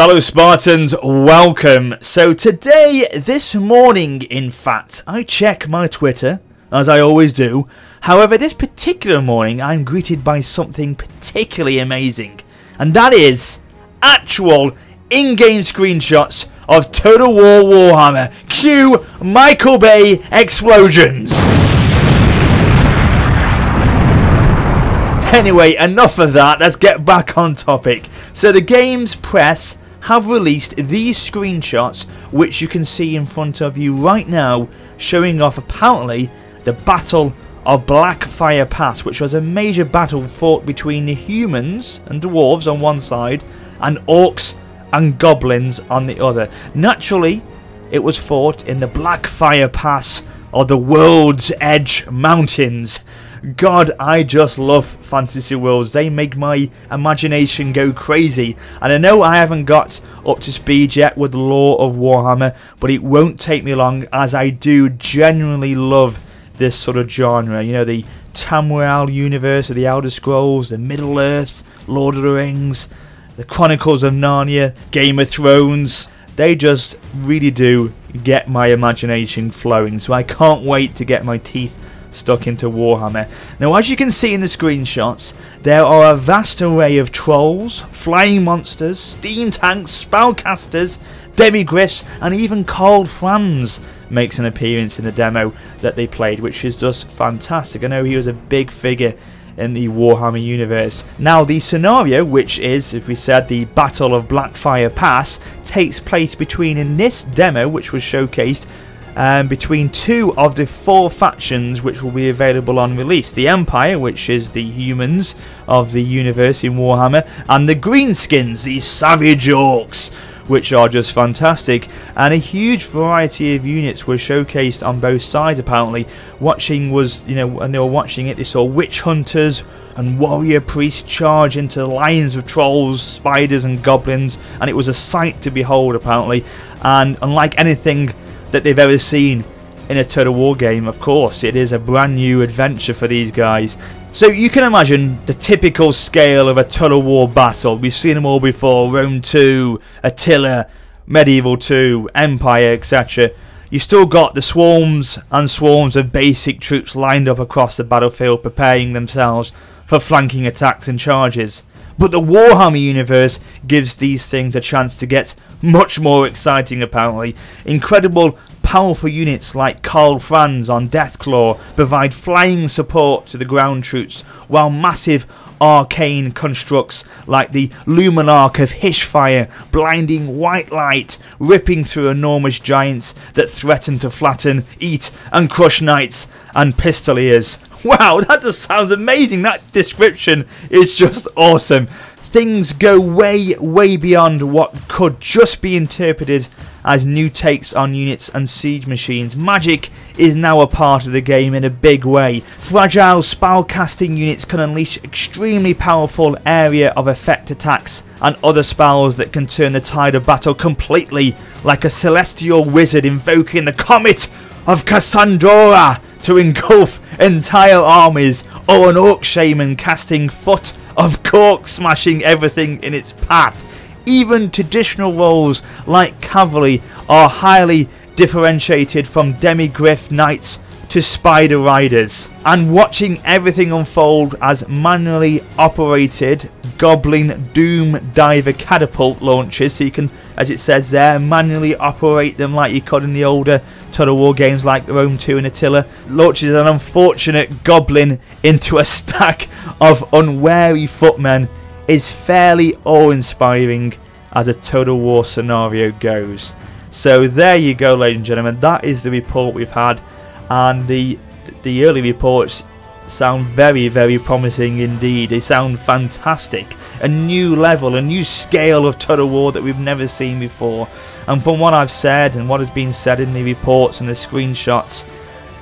Fellow Spartans, welcome. So today, this morning in fact, I check my Twitter, as I always do. However, this particular morning I'm greeted by something particularly amazing. And that is actual in-game screenshots of Total War Warhammer. Cue Michael Bay explosions. Anyway, enough of that, let's get back on topic. So the game's press have released these screenshots, which you can see in front of you right now, showing off apparently the Battle of Blackfire Pass, which was a major battle fought between the humans and dwarves on one side and orcs and goblins on the other. Naturally, it was fought in the Blackfire Pass of the World's Edge Mountains. God, I just love fantasy worlds. They make my imagination go crazy. And I know I haven't got up to speed yet with the lore of Warhammer, but it won't take me long, as I do genuinely love this sort of genre. You know, the Tamriel universe of the Elder Scrolls, the Middle Earth, Lord of the Rings, the Chronicles of Narnia, Game of Thrones. They just really do get my imagination flowing. So I can't wait to get my teeth stuck into Warhammer. Now, as you can see in the screenshots, there are a vast array of trolls, flying monsters, steam tanks, spellcasters, demigriffs, and even Karl Franz makes an appearance in the demo that they played, which is just fantastic. I know he was a big figure in the Warhammer universe. Now, the scenario, which is, as we said, the Battle of Blackfire Pass, takes place between, in this demo, which was showcased, between two of the four factions which will be available on release. The Empire, which is the humans of the universe in Warhammer, and the Greenskins, the savage orcs, which are just fantastic. And a huge variety of units were showcased on both sides apparently. Watching was, you know, when they were watching it, they saw witch hunters and warrior priests charge into lines of trolls, spiders and goblins, and it was a sight to behold apparently. And unlike anything that they've ever seen in a Total War game, of course, it is a brand new adventure for these guys. So you can imagine the typical scale of a Total War battle. We've seen them all before: Rome 2, Attila, Medieval 2, Empire, etc. You still got the swarms and swarms of basic troops lined up across the battlefield, preparing themselves for flanking attacks and charges. But the Warhammer universe gives these things a chance to get much more exciting apparently. Incredible, powerful units like Karl Franz on Deathclaw provide flying support to the ground troops, while massive arcane constructs like the Luminarch of Hishfire, blinding white light, ripping through enormous giants that threaten to flatten, eat and crush knights and pistoliers. Wow, that just sounds amazing. That description is just awesome. Things go way, way beyond what could just be interpreted as new takes on units and siege machines. Magic is now a part of the game in a big way. Fragile spellcasting units can unleash extremely powerful area of effect attacks and other spells that can turn the tide of battle completely, like a celestial wizard invoking the Comet of Cassandra to engulf entire armies, or an orc shaman casting Foot of Cork, smashing everything in its path. Even traditional roles like cavalry are highly differentiated from demigriff knights to spider riders. And watching everything unfold as manually operated Goblin Doom Diver catapult launches, so you can, as it says there, manually operate them like you could in the older Total War games like Rome 2 and Attila, launches an unfortunate goblin into a stack of unwary footmen, is fairly awe-inspiring as a Total War scenario goes. So there you go, ladies and gentlemen, that is the report we've had, and the early reports sound very, very promising indeed. They sound fantastic. A new level, a new scale of Total War that we've never seen before. And from what I've said and what has been said in the reports and the screenshots,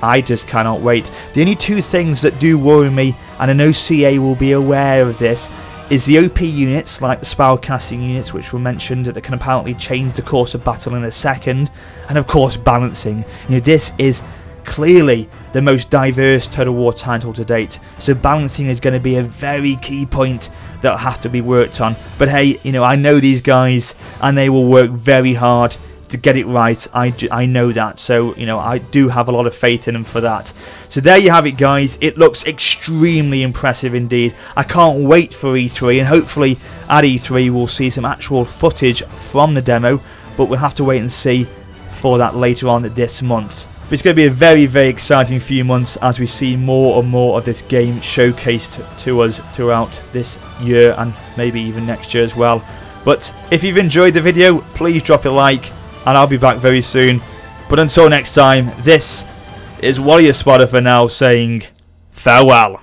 I just cannot wait. The only two things that do worry me, and I know CA will be aware of this, is the OP units like the spellcasting units, which were mentioned, that can apparently change the course of battle in a second, and of course balancing. You know, this is clearly the most diverse Total War title to date. So balancing is going to be a very key point that has to be worked on. But hey, you know, I know these guys and they will work very hard to get it right. I know that, so you know, I do have a lot of faith in them for that. So there you have it, guys. It looks extremely impressive indeed. I can't wait for E3, and hopefully at E3 we'll see some actual footage from the demo, but we'll have to wait and see for that later on this month. But it's going to be a very, very exciting few months as we see more and more of this game showcased to us throughout this year and maybe even next year as well. But if you've enjoyed the video, please drop a like, and I'll be back very soon. But until next time, this is Warrior Spotter for now saying farewell.